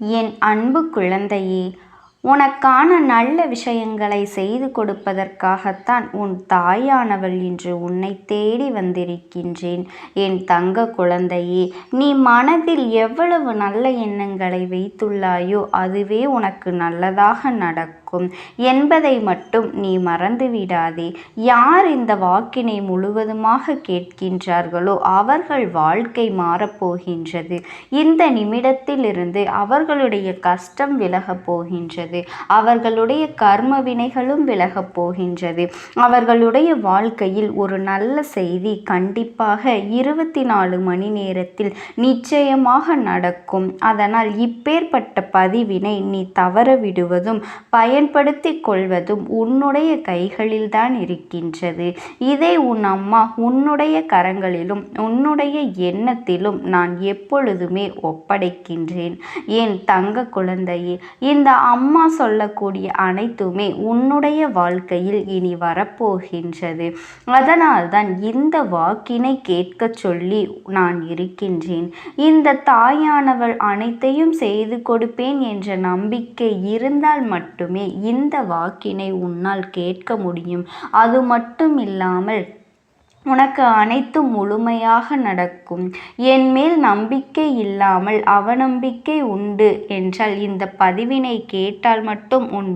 என் அன்பு குழந்தையே, உனக்கான நல்ல விஷயங்களை செய்து கொடுப்பதற்காகத்தான் உன் தாயானவள் இன்று உன்னை தேடி வந்திருக்கின்றேன். என் தங்க குழந்தையே, நீ மனதில் எவ்வளவு நல்ல எண்ணங்களை வைத்துள்ளாயோ அதுவே உனக்கு நல்லதாக நடக்கும் என்பதை மட்டும் நீ மறந்துவிடாதே. யார் இந்த வாக்கினை முழுவதுமாக கேட்கின்றார்களோ அவர்கள் வாழ்க்கை மாறப்போகின்றது. இந்த நிமிடத்திலிருந்து அவர்களுடைய கஷ்டம் விலகப் போகின்றது. அவர்களுடைய கர்ம வினைகளும் விலகப் போகின்றது. அவர்களுடைய வாழ்க்கையில் ஒரு நல்ல செய்தி கண்டிப்பாக 24 மணி நேரத்தில் நிச்சயமாக நடக்கும். அதனால் இப்பேற்பட்ட பதிவினை நீ தவற விடுவதும் பயன்படுத்தி கொள்வதும் உன்னுடைய கைகளில்தான் இருக்கின்றது. இதை உன் அம்மா உன்னுடைய கரங்களிலும் உன்னுடைய எண்ணத்திலும் நான் எப்பொழுதுமே ஒப்படைக்கின்றேன். என் தங்க குழந்தையே, இந்த அம்மா சொல்லக்கூடிய அனைத்துமே உன்னுடைய வாழ்க்கையில் இனி வரப்போகின்றது. அதனால்தான் இந்த வாக்கினை கேட்க சொல்லி நான் இருக்கின்றேன். இந்த தாயானவள் அனைத்தையும் செய்து கொடுப்பேன் என்ற நம்பிக்கை இருந்தால் மட்டுமே இந்த வாக்கினை உன்னால் கேட்க முடியும். அது மட்டும் இல்லாமல் உனக்கு அனைத்தும் முழுமையாக நடக்கும். என் மேல் நம்பிக்கை இல்லாமல் அவநம்பிக்கை உண்டு என்றால் இந்த பதிவினை கேட்டால் மட்டும் உன்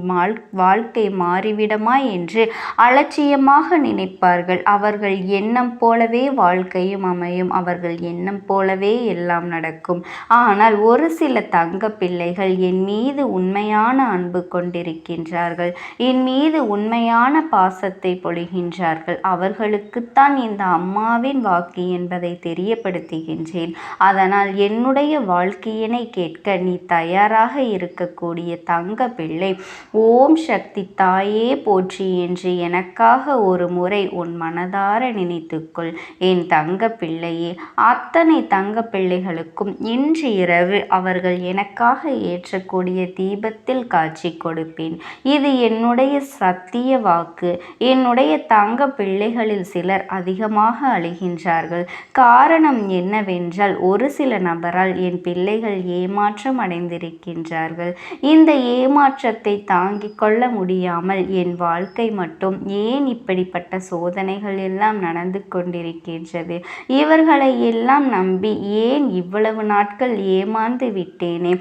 வாழ்க்கை மாறிவிடுமா என்று அலட்சியமாக நினைப்பார்கள். அவர்கள் எண்ணம் போலவே வாழ்க்கையும் அமையும். அவர்கள் எண்ணம் போலவே எல்லாம் நடக்கும். ஆனால் ஒரு சில தங்க பிள்ளைகள் என் மீது உண்மையான அன்பு கொண்டிருக்கின்றார்கள். என் மீது உண்மையான பாசத்தை பொழிகின்றார்கள். அவர்களுக்குத்தான் இந்த அம்மாவின் வாக்கு என்பதை தெரியப்படுத்துகின்றேன். அதனால் என்னுடைய வாழ்க்கையினை கேட்க நீ தயாராக இருக்கக்கூடிய தங்க பிள்ளை, ஓம் சக்தி தாயே போற்றி என்று எனக்காக ஒரு முறை உன் மனதார நினைத்துக்கொள். என் தங்க பிள்ளையே, அத்தனை தங்க பிள்ளைகளுக்கும் இன்று இரவு அவர்கள் எனக்காக ஏற்றக்கூடிய தீபத்தில் காட்சி கொடுப்பேன். இது என்னுடைய சத்திய வாக்கு. என்னுடைய தங்க பிள்ளைகளில் சிலர் அதிகமாக அழுகின்றார்கள். காரணம் என்னவென்றால் ஒரு சில நபரால் என் பிள்ளைகள் ஏமாற்றம் அடைந்திருக்கின்றார்கள். இந்த ஏமாற்றத்தை தாங்கிக் கொள்ள முடியாமல் என் வாழ்க்கை மட்டும் ஏன் இப்படிப்பட்ட சோதனைகள் எல்லாம் நடந்து கொண்டிருக்கின்றது, இவர்களை எல்லாம் நம்பி ஏன் இவ்வளவு நாட்கள் ஏமாந்து விட்டேனே.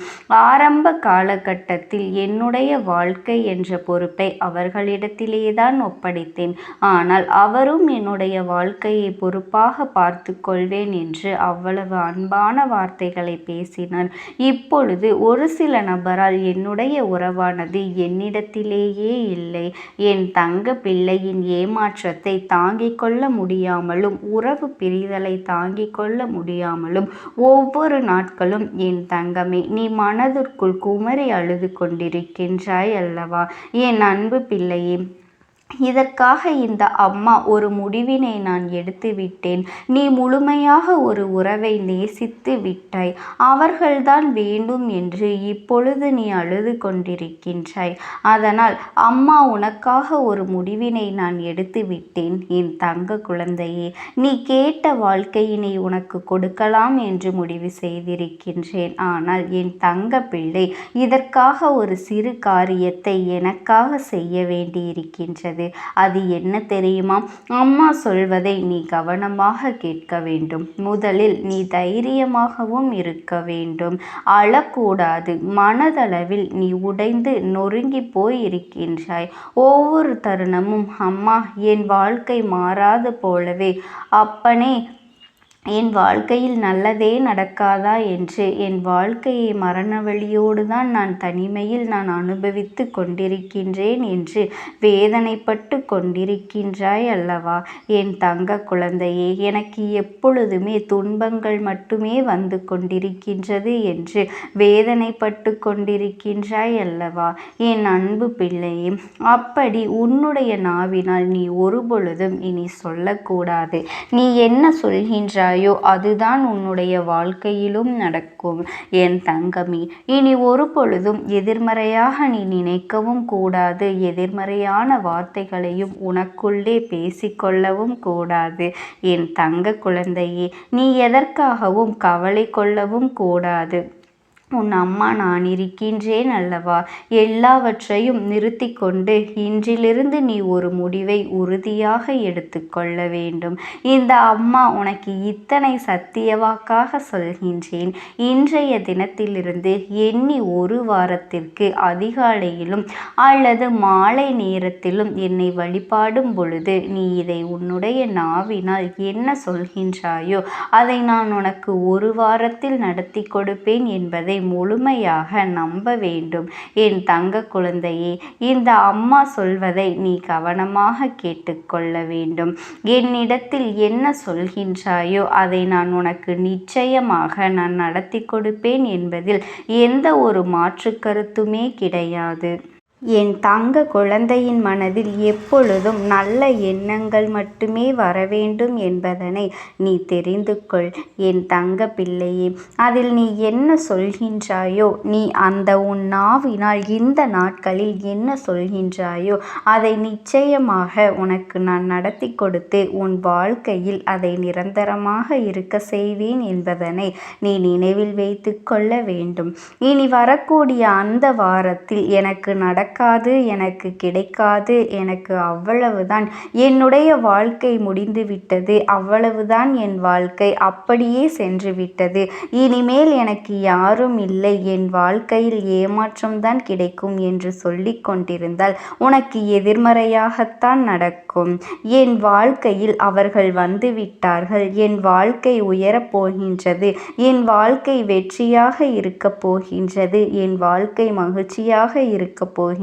ஆரம்ப காலகட்டத்தில் என்னுடைய வாழ்க்கை என்ற பொறுப்பை அவர்களிடத்திலேதான் ஒப்படைத்தேன். ஆனால் அவரும் என்னுடைய வாழ்க்கையை பொறுப்பாக பார்த்து கொள்வேன் என்று அவ்வளவு அன்பான வார்த்தைகளை பேசினார். இப்பொழுது ஒரு சில நபரால் என்னுடைய உறவானது என்னிடத்திலேயே இல்லை. என் தங்க பிள்ளையின் ஏமாற்றத்தை தாங்கிக் கொள்ள முடியாமலும் உறவு பிரிதலை தாங்கிக் கொள்ள முடியாமலும் ஒவ்வொரு நாட்களும் என் தங்கமே நீ மனதிற்குள் குமரி அழுது கொண்டிருக்கின்றாய் அல்லவா? என் அன்பு பிள்ளையே, இதற்காக இந்த அம்மா ஒரு முடிவினை நான் எடுத்து விட்டேன். நீ முழுமையாக ஒரு உறவை நேசித்து விட்டாய். அவர்கள்தான் வேண்டும் என்று இப்பொழுது நீ அழுது கொண்டிருக்கின்றாய். அதனால் அம்மா உனக்காக ஒரு முடிவினை நான் எடுத்து விட்டேன். என் தங்க குழந்தையே, நீ கேட்ட வாழ்க்கையினை உனக்கு கொடுக்கலாம் என்று முடிவு செய்திருக்கின்றேன். ஆனால் என் தங்க பிள்ளை, இதற்காக ஒரு சிறு காரியத்தை எனக்காக செய்ய வேண்டியிருக்கின்றது. அது என்ன தெரியுமா? அம்மா சொல்வதை நீ கவனமாக கேட்க வேண்டும். முதலில் நீ தைரியமாகவும் இருக்க வேண்டும். அழக்கூடாது. மனதளவில் நீ உடைந்து நொறுங்கி போய் இருக்கின்றாய். ஒவ்வொரு தருணமும் அம்மா என் வாழ்க்கை மாறாது போலவே, அப்பனே என் வாழ்க்கையில் நல்லதே நடக்காதா என்று என் வாழ்க்கையை மரண வழியோடு தான் நான் தனிமையில் நான் அனுபவித்து கொண்டிருக்கின்றேன் என்று வேதனைப்பட்டு கொண்டிருக்கின்றாய் அல்லவா? என் தங்க குழந்தையே, எனக்கு எப்பொழுதுமே துன்பங்கள் மட்டுமே வந்து கொண்டிருக்கின்றது என்று வேதனைப்பட்டு கொண்டிருக்கின்றாய் அல்லவா? என் அன்பு பிள்ளையே, அப்படி உன்னுடைய நாவினால் நீ ஒருபொழுதும் இனி சொல்லக்கூடாது. நீ என்ன சொல்கின்றாய் அதுதான் உன்னுடைய வாழ்க்கையிலும் நடக்கும். என் தங்கமே, இனி ஒரு பொழுதும் எதிர்மறையாக நீ நினைக்கவும் கூடாது. எதிர்மறையான வார்த்தைகளையும் உனக்குள்ளே பேசிக்கொள்ளவும் கூடாது. என் தங்க குழந்தையே, நீ எதற்காகவும் கவலை கொள்ளவும் கூடாது. உன் அம்மா நான் இருக்கின்றேன் அல்லவா? எல்லாவற்றையும் நிறுத்தி கொண்டு இன்றிலிருந்து நீ ஒரு முடிவை உறுதியாக எடுத்துக்கொள்ள வேண்டும். இந்த அம்மா உனக்கு இத்தனை சத்தியவாக்காக சொல்கின்றேன். இன்றைய தினத்திலிருந்து எண்ணி ஒரு வாரத்திற்கு அதிகாலையிலும் அல்லது மாலை நேரத்திலும் என்னை வழிபாடும் பொழுது நீ இதை உன்னுடைய நாவினால் என்ன சொல்கின்றாயோ அதை நான் உனக்கு ஒரு வாரத்தில் நடத்தி கொடுப்பேன் என்பதை முழுமையாக நம்ப வேண்டும். என் தங்க குழந்தையே, இந்த அம்மா சொல்வதை நீ கவனமாக கேட்டுக்கொள்ள வேண்டும். என்னிடத்தில் என்ன சொல்கின்றாயோ அதை நான் உனக்கு நிச்சயமாக நான் நடத்தி கொடுப்பேன் என்பதில் எந்த ஒரு மாற்று கருத்துமே கிடையாது. என் தங்க குழந்தையின் மனதில் எப்பொழுதும் நல்ல எண்ணங்கள் மட்டுமே வர வேண்டும் என்பதனை நீ தெரிந்து கொள். என் தங்க பிள்ளையே, அதில் நீ என்ன சொல்கின்றாயோ, நீ அந்த உன் நாவினால் இந்த நாட்களில் என்ன சொல்கின்றாயோ அதை நிச்சயமாக உனக்கு நான் நடத்தி கொடுத்து உன் வாழ்க்கையில் அதை நிரந்தரமாக இருக்க செய்வேன் என்பதனை நீ நினைவில் வைத்து கொள்ள வேண்டும். இனி வரக்கூடிய அந்த வாரத்தில் எனக்கு எனக்கு கிடைக்காது, எனக்கு அவ்வளவுதான், என்னுடைய வாழ்க்கை முடிந்து விட்டது, அவ்வளவுதான், என் வாழ்க்கை அப்படியே சென்று விட்டது, இனிமேல் எனக்கு யாரும் இல்லை, என் வாழ்க்கையில் ஏமாற்றம்தான் கிடைக்கும் என்று சொல்லி கொண்டிருந்தால் உனக்கு எதிர்மறையாகத்தான் நடக்கும். என் வாழ்க்கையில் அவர்கள் வந்து விட்டார்கள், என் வாழ்க்கை உயரப் போகின்றது, என் வாழ்க்கை வெற்றியாக இருக்கப் போகின்றது, என் வாழ்க்கை மகிழ்ச்சியாக இருக்கப் போகின்றது,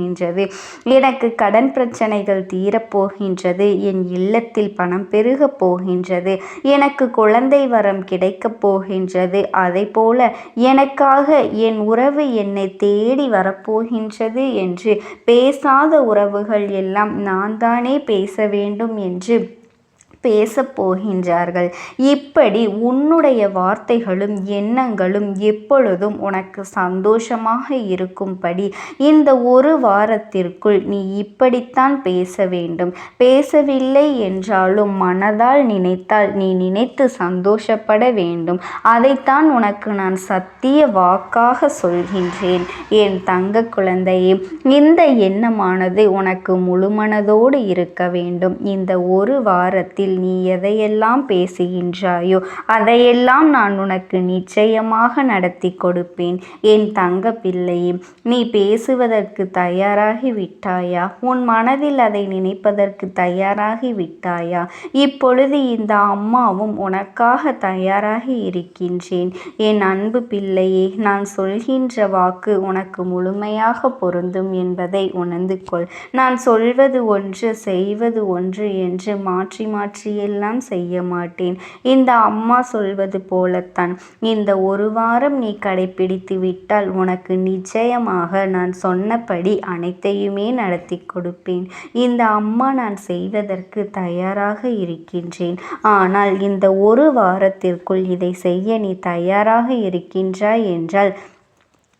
எனக்கு கடன் பிரச்சனைகள் தீரப்போகின்றது, என் இல்லத்தில் பணம் பெருகப் போகின்றது, எனக்கு குழந்தை வரம் கிடைக்கப் போகின்றது, அதை போல எனக்காக என் உறவு என்னை தேடி வரப்போகின்றது என்று பேசாத உறவுகள் எல்லாம் நான் தானே பேச வேண்டும் என்று பேசப் போகின்றார்கள். இப்படி உன்னுடைய வார்த்தைகளும் எண்ணங்களும் எப்பொழுதும் உனக்கு சந்தோஷமாக இருக்கும்படி இந்த ஒரு வாரத்திற்குள் நீ இப்படித்தான் பேச வேண்டும். பேசவில்லை என்றாலும் மனதால் நினைத்தால் நீ நினைத்து சந்தோஷப்பட வேண்டும். அதைத்தான் உனக்கு நான் சத்திய வாக்காக சொல்கின்றேன். என் தங்க குழந்தையே, இந்த எண்ணமானது உனக்கு முழுமனதோடு இருக்க வேண்டும். இந்த ஒரு வாரத்தில் நீ எதையெல்லாம் பேசுகின்றாயோ அதையெல்லாம் நான் உனக்கு நிச்சயமாக நடத்தி கொடுப்பேன். என் தங்க பிள்ளையே, நீ பேசுவதற்கு தயாராகி விட்டாயா? உன் மனதில் அதை நினைப்பதற்கு தயாராகி விட்டாயா? இப்பொழுது இந்த அம்மாவும் உனக்காக தயாராகி இருக்கின்றேன். என் அன்பு பிள்ளையே, நான் சொல்கின்ற வாக்கு உனக்கு முழுமையாக பொருந்தும் என்பதை உணர்ந்து கொள். நான் சொல்வது ஒன்று செய்வது ஒன்று என்று மாற்றி மாற்றி எல்லாம் செய்ய மாட்டேன். இந்த அம்மா சொல்வது போலத்தான் இந்த ஒரு வாரம் நீ கடைபிடித்து விட்டால் உனக்கு நிச்சயமாக நான் சொன்னபடி அனைத்தையுமே நடத்தி கொடுப்பேன். இந்த அம்மா நான் செய்வதற்கு தயாராக இருக்கின்றேன். ஆனால் இந்த ஒரு வாரத்திற்குள் இதை செய்ய நீ தயாராக இருக்கின்றாய் என்றால்,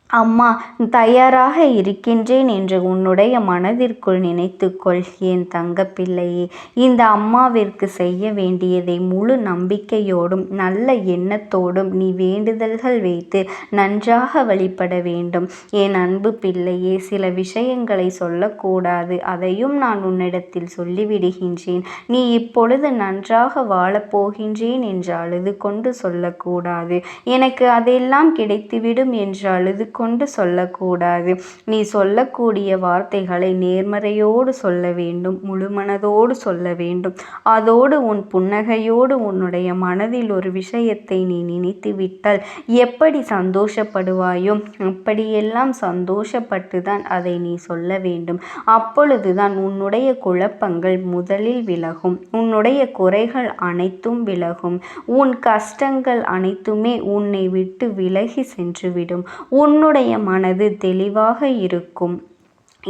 அம்மா தயாராக இருக்கின்றேன் என்று உன்னுடைய மனதிற்குள் நினைத்துக்கொள். என் தங்கப்பிள்ளையே, இந்த அம்மாவிற்கு செய்ய வேண்டியதை முழு நம்பிக்கையோடும் நல்ல எண்ணத்தோடும் நீ வேண்டுதல்கள் வைத்து நன்றாக வழிபட வேண்டும். என் அன்பு பிள்ளையே, சில விஷயங்களை சொல்லக்கூடாது, அதையும் நான் உன்னிடத்தில் சொல்லிவிடுகின்றேன். நீ இப்பொழுது நன்றாக வாழப்போகின்றேன் என்று அழுது கொண்டு சொல்லக்கூடாது. எனக்கு அதெல்லாம் கிடைத்துவிடும் என்று அழுது கொண்டு சொல்லக்கூடாது. நீ சொல்லக்கூடிய வார்த்தைகளை நேர்மறையோடு சொல்ல வேண்டும், முழுமனதோடு சொல்ல வேண்டும். அதோடு உன் புன்னகையோடு உன்னுடைய மனதில் ஒரு விஷயத்தை நீ நினைத்து விட்டால் எப்படி சந்தோஷப்படுவாயோ அப்படியெல்லாம் சந்தோஷப்பட்டுதான் அதை நீ சொல்ல வேண்டும். அப்பொழுதுதான் உன்னுடைய குழப்பங்கள் முதலில் விலகும், உன்னுடைய குறைகள் அனைத்தும் விலகும், உன் கஷ்டங்கள் அனைத்துமே உன்னை விட்டு விலகி சென்றுவிடும். உன்னுடைய மனது தெளிவாக இருக்கும்.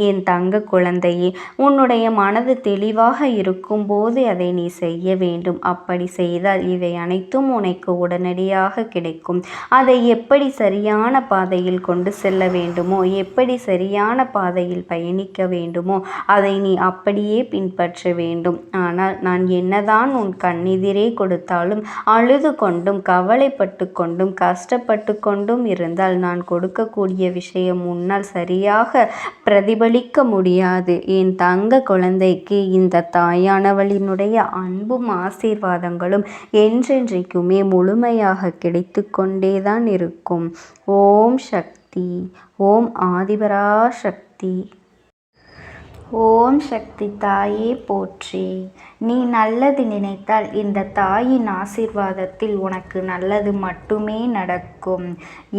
என் தங்க குழந்தையே, உன்னுடைய மனது தெளிவாக இருக்கும்போது அதை நீ செய்ய வேண்டும். அப்படி செய்தால் இவை அனைத்தும் உனக்கு உடனடியாக கிடைக்கும். அதை எப்படி சரியான பாதையில் கொண்டு செல்ல வேண்டுமோ, எப்படி சரியான பாதையில் பயணிக்க வேண்டுமோ அதை நீ அப்படியே பின்பற்ற வேண்டும். ஆனால் நான் என்னதான் உன் கண்ணெதிரே கொடுத்தாலும் அழுது கொண்டும் கவலைப்பட்டு கொண்டும் கஷ்டப்பட்டு கொண்டும் இருந்தால் நான் கொடுக்கக்கூடிய விஷயம் முன்னால் சரியாக பிரதிபலிக்க முடியாது. என் தங்க குழந்தைக்கு இந்த தாயானவளினுடைய அன்பும் ஆசீர்வாதங்களும் என்றென்றைக்குமே முழுமையாக கிடைத்து கொண்டேதான் இருக்கும். ஓம் சக்தி. ஓம் ஆதிபரா சக்தி. ஓம் சக்தி தாயே போற்றி. நீ நல்லது நினைத்தால் இந்த தாயின் ஆசீர்வாதத்தில் உனக்கு நல்லது மட்டுமே நடக்கும்.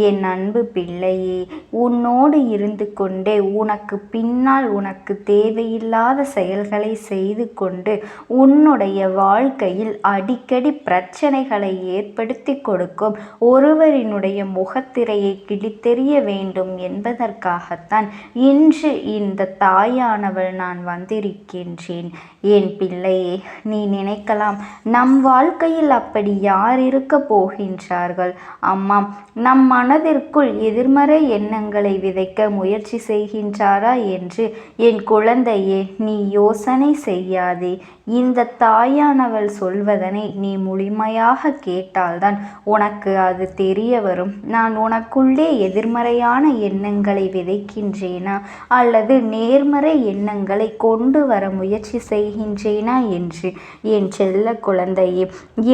என் அன்பு பிள்ளையே, உன்னோடு இருந்து கொண்டே உனக்கு பின்னால் உனக்கு தேவையில்லாத செயல்களை செய்து கொண்டு உன்னுடைய வாழ்க்கையில் அடிக்கடி பிரச்சனைகளை ஏற்படுத்தி கொடுக்கும் ஒருவரினுடைய முகத்திரையை கிழித்தெறிய வேண்டும் என்பதற்காகத்தான் இன்று இந்த தாயானவள் நான் வந்திருக்கின்றேன். என் பிள்ளையே, நீ நினைக்கலாம், நம் வாழ்க்கையில் அப்படி யார் இருக்க போகின்றார்கள்? அம்மா, நம் மனதிற்குள் எதிர்மறை எண்ணங்களை விதைக்க முயற்சி செய்கின்றாரா என்று என் குழந்தையே நீ யோசனை செய்யாதே. இந்த தாயானவள் சொல்வதனை நீ முழுமையாக கேட்டால்தான் உனக்கு அது தெரிய வரும். நான் உனக்குள்ளே எதிர்மறையான எண்ணங்களை விதைக்கின்றேனா அல்லது நேர்மறை எண்ணங்களை கொண்டு வர முயற்சி செய்கின்றேனா என்று. என் செல்ல குழந்தையே,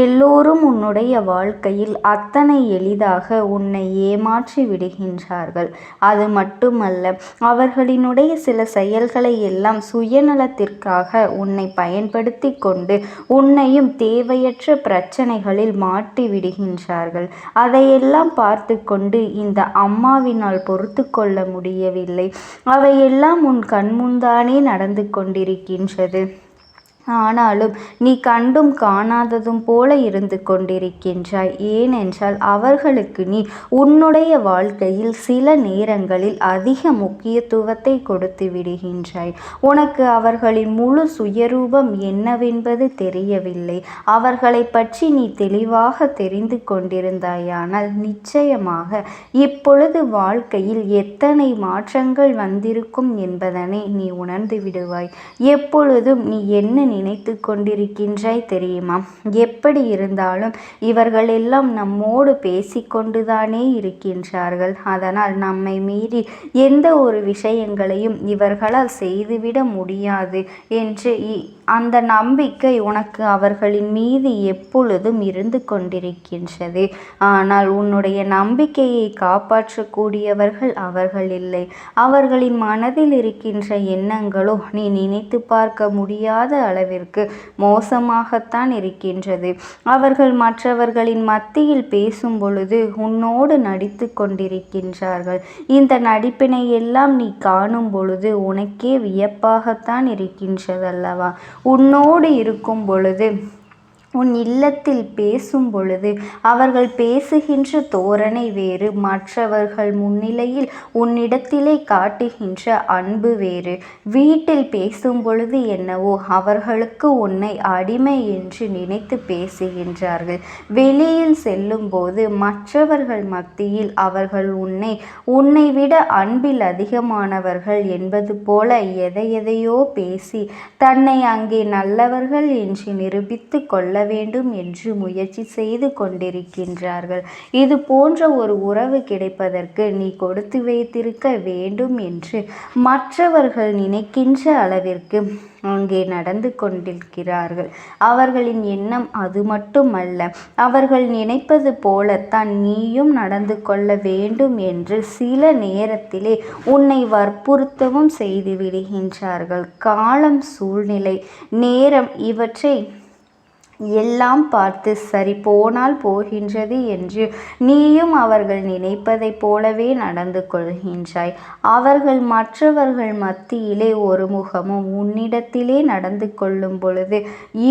எல்லோரும் உன்னுடைய வாழ்க்கையில் அத்தனை எளிதாக உன்னை ஏமாற்றி விடுகின்றார்கள். அது மட்டுமல்ல, அவர்களினுடைய சில செயல்களை எல்லாம் சுயநலத்திற்காக உன்னை பயன்படுத்தி கொண்டு உன்னையும் தேவையற்ற பிரச்சனைகளில் மாட்டி விடுகின்றார்கள். அதையெல்லாம் பார்த்து கொண்டு இந்த அம்மாவினால் பொறுத்து கொள்ள முடியவில்லை. அவையெல்லாம் உன் கண்முன்தானே நடந்து கொண்டிருக்கின்றது. ஆனாலும் நீ கண்டும் காணாததும் போல இருந்து கொண்டிருக்கின்றாய். ஏனென்றால் அவர்களுக்கு நீ உன்னுடைய வாழ்க்கையில் சில நேரங்களில் அதிக முக்கியத்துவத்தை கொடுத்து விடுகின்றாய். உனக்கு அவர்களின் முழு சுயரூபம் என்னவென்பது தெரியவில்லை. அவர்களை பற்றி நீ தெளிவாக தெரிந்து கொண்டிருந்தாயானால் நிச்சயமாக இப்பொழுது வாழ்க்கையில் எத்தனை மாற்றங்கள் வந்திருக்கும் என்பதனை நீ உணர்ந்து விடுவாய். எப்பொழுதும் நீ என்ன நினைத்து கொண்டிருக்கின்றாய் தெரியுமா? எப்படி இருந்தாலும் இவர்கள் எல்லாம் நம்மோடு பேசிக்கொண்டுதானே இருக்கின்றார்கள். அதனால் நம்மை மீறி எந்த ஒரு விஷயங்களையும் இவர்களால் செய்துவிட முடியாது என்று அந்த நம்பிக்கை உனக்கு அவர்களின் மீது எப்பொழுதும் இருந்து கொண்டிருக்கின்றது. ஆனால் உன்னுடைய நம்பிக்கையை காப்பாற்றக்கூடியவர்கள் அவர்கள் இல்லை. அவர்களின் மனதில் இருக்கின்ற எண்ணங்களோ நீ நினைத்து பார்க்க முடியாத அளவிற்கு மோசமாகத்தான் இருக்கின்றது. அவர்கள் மற்றவர்களின் மத்தியில் பேசும் பொழுது உன்னோடு நடித்து கொண்டிருக்கின்றார்கள். இந்த நடிப்பினை எல்லாம் நீ காணும் பொழுது உனக்கே வியப்பாகத்தான் இருக்கின்றதல்லவா? உன்னோடு இருக்கும் பொழுது, உன் இல்லத்தில் பேசும் பொழுது அவர்கள் பேசுகின்ற தோரணை வேறு, மற்றவர்கள் முன்னிலையில் உன்னிடத்திலே காட்டுகின்ற அன்பு வேறு. வீட்டில் பேசும் பொழுது என்னவோ அவர்களுக்கு உன்னை அடிமை என்று நினைத்து பேசுகின்றார்கள். வெளியில் செல்லும் போது மற்றவர்கள் மத்தியில் அவர்கள் உன்னை விட அன்பில் அதிகமானவர்கள் என்பது போல எதையோ பேசி தன்னை அங்கே நல்லவர்கள் என்று நிரூபித்து கொள்ள வேண்டும் என்று முயற்சி செய்து கொண்டிருக்கின்றார்கள். இது போன்ற ஒரு உறவு கிடைப்பதற்கு நீ கொடுத்து வைத்திருக்க வேண்டும் என்று மற்றவர்கள் நினைக்கின்ற அளவிற்கு அங்கே நடந்து கொண்டிருக்கிறார்கள். அவர்களின் எண்ணம் அது மட்டுமல்ல, அவர்கள் நினைப்பது போலத்தான் நீயும் நடந்து கொள்ள வேண்டும் என்று சில நேரத்திலே உன்னை வற்புறுத்தவும் செய்து விடுகின்றார்கள். காலம், சூழ்நிலை, நேரம் இவற்றை எல்லாம் பார்த்து சரி போனால் போகின்றது என்று நீயும் அவர்கள் நினைப்பதைப் போலவே நடந்து கொள்கின்றாய். அவர்கள் மற்றவர்கள் மத்தியிலே ஒரு முகமும் உன்னிடத்திலே நடந்து கொள்ளும் பொழுது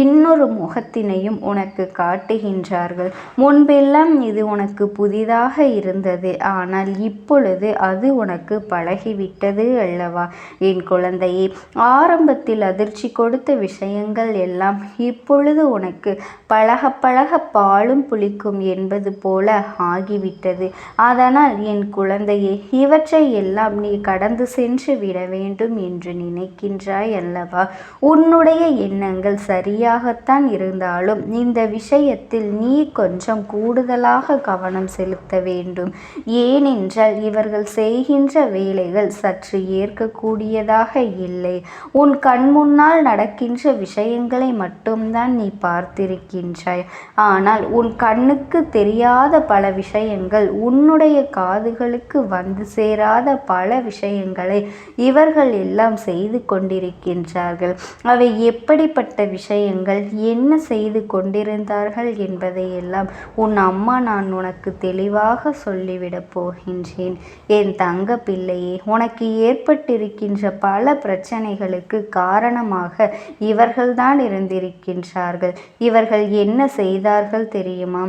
இன்னொரு முகத்தினையும் உனக்கு காட்டுகின்றார்கள். முன்பெல்லாம் இது உனக்கு புதிதாக இருந்தது, ஆனால் இப்பொழுது அது உனக்கு பழகிவிட்டது அல்லவா என் குழந்தையே? ஆரம்பத்தில் அதிர்ச்சி கொடுத்த விஷயங்கள் எல்லாம் இப்பொழுது உனக்கு பழக பழக பாலும் புளிக்கும் என்பது போல ஆகிவிட்டது. அதனால் என் குழந்தையே, இவற்றை எல்லாம் நீ கடந்து சென்று விட வேண்டும் என்று நினைக்கின்றாய் அல்லவா? உன்னுடைய எண்ணங்கள் சரியாகத்தான் இருந்தாலும் இந்த விஷயத்தில் நீ கொஞ்சம் கூடுதலாக கவனம் செலுத்த வேண்டும். ஏனென்றால் இவர்கள் செய்கின்ற வேலைகள் சற்று ஏற்கக்கூடியதாக இல்லை. உன் கண் முன்னால் நடக்கின்ற விஷயங்களை மட்டும்தான் நீ பார்த்திருக்கின்றாய். ஆனால் உன் கண்ணுக்கு தெரியாத பல விஷயங்கள், உன்னுடைய காதுகளுக்கு வந்து சேராத பல விஷயங்களை இவர்கள் எல்லாம் செய்து கொண்டிருக்கின்றார்கள். அவை எப்படிப்பட்ட விஷயங்கள், என்ன செய்து கொண்டிருந்தார்கள் என்பதையெல்லாம் உன் அம்மா நான் உனக்கு தெளிவாக சொல்லிவிடப் போகின்றேன். என் தங்க பிள்ளையே, உனக்கு ஏற்பட்டிருக்கின்ற பல பிரச்சனைகளுக்கு காரணமாக இவர்கள்தான் இருந்திருக்கின்றார்கள். இவர்கள் என்ன செய்தார்கள் தெரியுமா?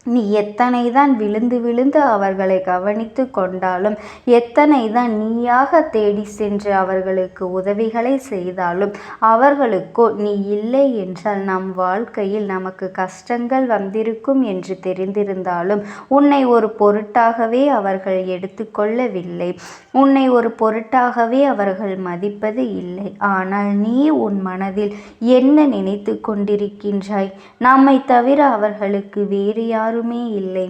நீ எத்தனை தான் விழுந்து விழுந்து அவர்களை கவனித்து கொண்டாலும், எத்தனை தான் நீயாக தேடி சென்று அவர்களுக்கு உதவிகளை செய்தாலும், அவர்களுக்கோ நீ இல்லை என்றால் நம் வாழ்க்கையில் நமக்கு கஷ்டங்கள் வந்திருக்கும் என்று தெரிந்திருந்தாலும் உன்னை ஒரு பொருட்டாகவே அவர்கள் எடுத்துக்கொள்ளவில்லை. உன்னை ஒரு பொருட்டாகவே அவர்கள் மதிப்பது இல்லை. ஆனால் நீ உன் மனதில் என்ன நினைத்து கொண்டிருக்கின்றாய்? நம்மை தவிர அவர்களுக்கு வேறு யாருமே இல்லை.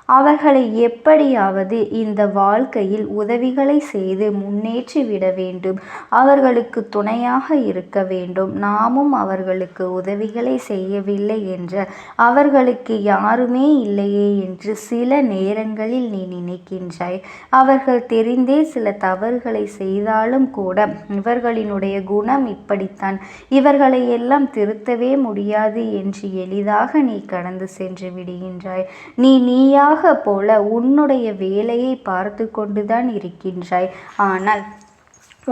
அவர்களை எப்படியாவது இந்த வாழ்க்கையில் உதவிகளை செய்து முன்னேற்றி விட வேண்டும். அவர்களுக்கு துணையாக இருக்க வேண்டும். நாமும் அவர்களுக்கு உதவிகளை செய்யவில்லை என்ற அவர்களுக்கு யாருமே இல்லையே என்று சில நேரங்களில் நீ நினைக்கின்றாய். அவர்கள் தெரிந்தே சில தவறுகளை செய்தாலும் கூட இவர்களினுடைய குணம் இப்படித்தான், இவர்களை எல்லாம் திருத்தவே முடியாது என்று எளிதாக நீ கடந்து சென்று விடுகின்றாய். நீயாக போல உன்னுடைய வேலையை பார்த்து கொண்டுதான் இருக்கின்றாய். ஆனால்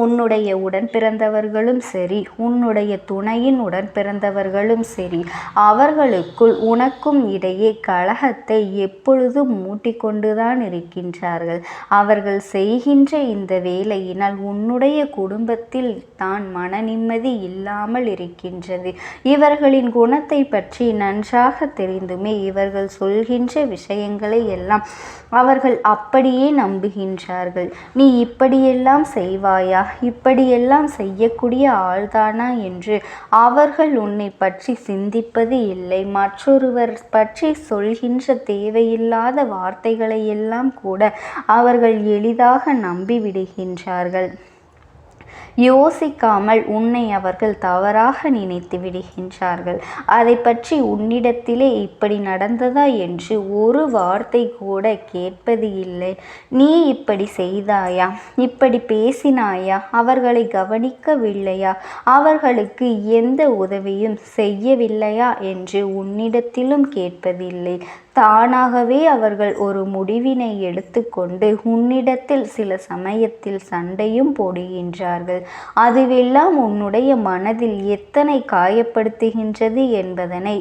உன்னுடைய உடன் பிறந்தவர்களும் சரி, உன்னுடைய துணையின் உடன் பிறந்தவர்களும் சரி, அவர்களுக்குள் உனக்கும் இடையே கலகத்தை எப்பொழுதும் மூட்டிக்கொண்டுதான் இருக்கின்றார்கள். அவர்கள் செய்கின்ற இந்த வேலையினால் உன்னுடைய குடும்பத்தில் தான் மன நிம்மதி இல்லாமல் இருக்கின்றது. இவர்களின் குணத்தை பற்றி நன்றாக தெரிந்துமே இவர்கள் சொல்கின்ற விஷயங்களை எல்லாம் அவர்கள் அப்படியே நம்புகின்றார்கள். நீ இப்படியெல்லாம் செய்வாயா, இப்படியெல்லாம் செய்யக்கூடிய ஆள்தானா என்று அவர்கள் உன்னை பற்றி சிந்திப்பது இல்லை. மற்றொருவர் பற்றி சொல்கின்ற தேவையில்லாத வார்த்தைகளை எல்லாம் கூட அவர்கள் எளிதாக நம்பிவிடுகின்றார்கள். யோசிக்காமல் உன்னை அவர்கள் தவறாக நினைத்து விடுகின்றார்கள். அதை பற்றி உன்னிடத்திலே இப்படி நடந்ததா என்று ஒரு வார்த்தை கூட கேட்பது இல்லை. நீ இப்படி செய்தாயா, இப்படி பேசினாயா, அவர்களை கவனிக்கவில்லையா, அவர்களுக்கு எந்த உதவியும் செய்யவில்லையா என்று உன்னிடத்திலும் கேட்பதில்லை. தானாகவே அவர்கள் ஒரு முடிவினை எடுத்துக்கொண்டு உன்னிடத்தில் சில சமயத்தில் சண்டையும் போடுகின்றார்கள். அதுவெல்லாம் உன்னுடைய மனதில் எத்தனை காயப்படுத்துகின்றது என்பதனை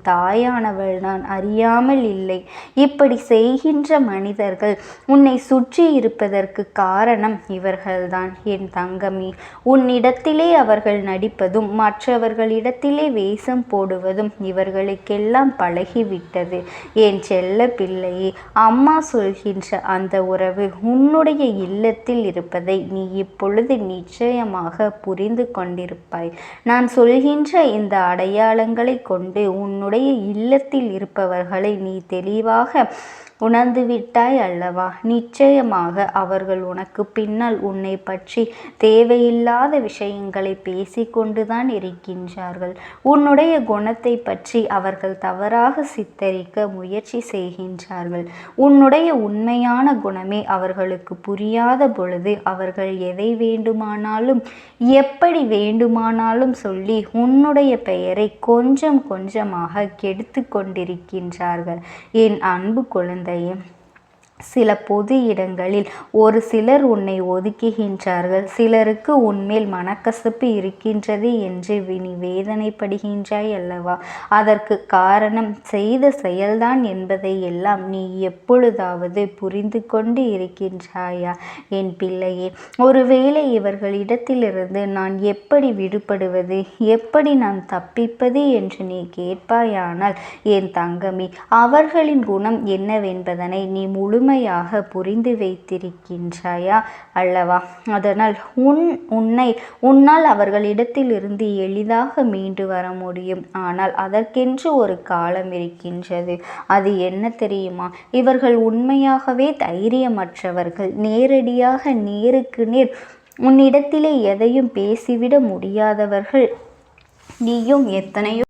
தாயானவள் நான் அறியாமல் இல்லை. இப்படி செய்கின்ற மனிதர்கள் உன்னை சுற்றி இருப்பதற்கு காரணம் இவர்கள்தான் என் தங்கமே. உன்னிடத்திலே அவர்கள் நடிப்பதும் மற்றவர்களிடத்திலே வேஷம் போடுவதும் இவர்களுக்கெல்லாம் பழகிவிட்டது. என் செல்ல பிள்ளையே, அம்மா சொல்கின்ற அந்த உறவு உன்னுடைய இல்லத்தில் இருப்பதை நீ இப்பொழுது நிச்சயமாக புரிந்து கொண்டிருப்பாய். நான் சொல்கின்ற இந்த அடையாளங்களை கொண்டு உன்னுடைய இல்லத்தில் இருப்பவர்களை நீ தெளிவாக உணர்ந்துவிட்டாய் அல்லவா? நிச்சயமாக அவர்கள் உனக்கு பின்னால் உன்னை பற்றி தேவையில்லாத விஷயங்களை பேசிக்கொண்டுதான் இருக்கின்றார்கள். உன்னுடைய குணத்தை பற்றி அவர்கள் தவறாக சித்தரிக்க முயற்சி செய்கின்றார்கள். உன்னுடைய உண்மையான குணமே அவர்களுக்கு புரியாத பொழுது அவர்கள் எதை வேண்டுமானாலும் எப்படி வேண்டுமானாலும் சொல்லி உன்னுடைய பெயரை கொஞ்சம் கொஞ்சமாக கெடுத்து கொண்டிருக்கின்றார்கள். என் அன்பு குழந்தையே, சில பொது இடங்களில் ஒரு சிலர் உன்னை ஒதுக்குகின்றார்கள். சிலருக்கு உன்மேல் மனக்கசப்பு இருக்கின்றது என்று நீ வேதனைப்படுகின்றாய் அல்லவா? அதற்கு காரணம் செய்த செயல்தான் என்பதை எல்லாம் நீ எப்பொழுதாவது புரிந்து கொண்டு இருக்கின்றாயா என் பிள்ளையே? ஒருவேளை இவர்களிடத்திலிருந்து நான் எப்படி விடுபடுவது, எப்படி நான் தப்பிப்பது என்று நீ கேட்பாயானால் என் தங்கமே, அவர்களின் குணம் என்னவென்பதனை நீ முழுமையாக புரிந்து வைத்திருக்கின்றாயா அல்லவா? அதனால் உன்னால் அவர்களிடத்திலிருந்து எளிதாக மீண்டு வர முடியும். ஆனால் அதற்கென்று ஒரு காலம் இருக்கின்றது. அது என்ன தெரியுமா? இவர்கள் உண்மையாகவே தைரியமற்றவர்கள். நேரடியாக நேருக்கு நேர் உன்னிடத்திலே எதையும் பேசிவிட முடியாதவர்கள். நீயும் எத்தனையோ